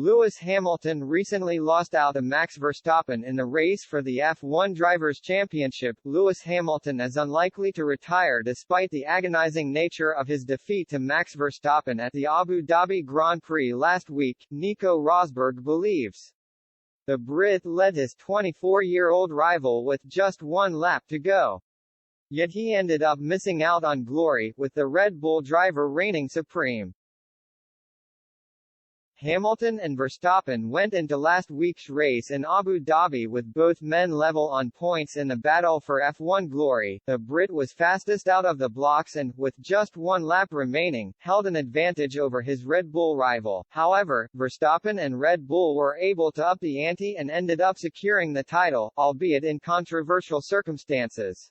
Lewis Hamilton recently lost out to Max Verstappen in the race for the F1 Drivers' Championship. Lewis Hamilton is unlikely to retire despite the agonizing nature of his defeat to Max Verstappen at the Abu Dhabi Grand Prix last week, Nico Rosberg believes. The Brit led his 24-year-old rival with just one lap to go. Yet he ended up missing out on glory, with the Red Bull driver reigning supreme. Hamilton and Verstappen went into last week's race in Abu Dhabi with both men level on points in the battle for F1 glory. The Brit was fastest out of the blocks and, with just one lap remaining, held an advantage over his Red Bull rival. However, Verstappen and Red Bull were able to up the ante and ended up securing the title, albeit in controversial circumstances.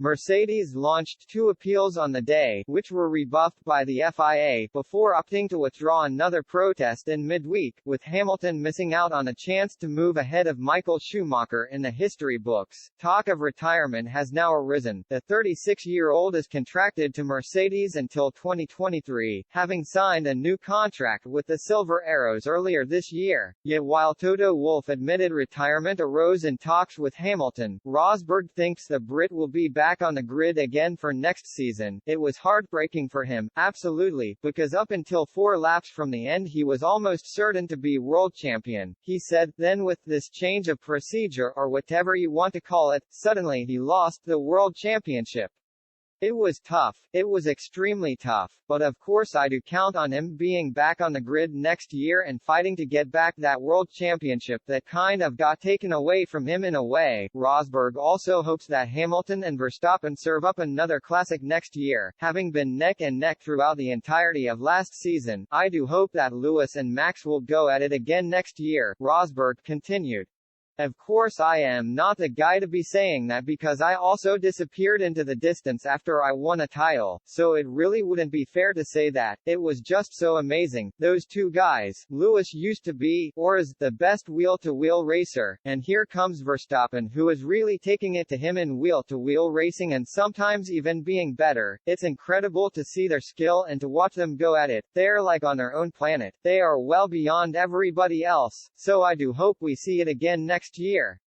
Mercedes launched 2 appeals on the day, which were rebuffed by the FIA, before opting to withdraw another protest in midweek, with Hamilton missing out on a chance to move ahead of Michael Schumacher in the history books. Talk of retirement has now arisen. The 36-year-old is contracted to Mercedes until 2023, having signed a new contract with the Silver Arrows earlier this year. Yet while Toto Wolff admitted retirement arose in talks with Hamilton, Rosberg thinks the Brit will be back on the grid again for next season. It was heartbreaking for him, absolutely, because up until 4 laps from the end he was almost certain to be world champion, he said. Then with this change of procedure, or whatever you want to call it, suddenly he lost the world championship. It was tough. It was extremely tough, but of course I do count on him being back on the grid next year and fighting to get back that world championship that kind of got taken away from him in a way. Rosberg also hopes that Hamilton and Verstappen serve up another classic next year, having been neck and neck throughout the entirety of last season. I do hope that Lewis and Max will go at it again next year, Rosberg continued. Of course I am not the guy to be saying that because I also disappeared into the distance after I won a title, so it really wouldn't be fair to say that. It was just so amazing. Those two guys, Lewis used to be, or is, the best wheel-to-wheel racer, and here comes Verstappen who is really taking it to him in wheel-to-wheel racing and sometimes even being better. It's incredible to see their skill and to watch them go at it. They're like on their own planet. They are well beyond everybody else, so I do hope we see it again next year.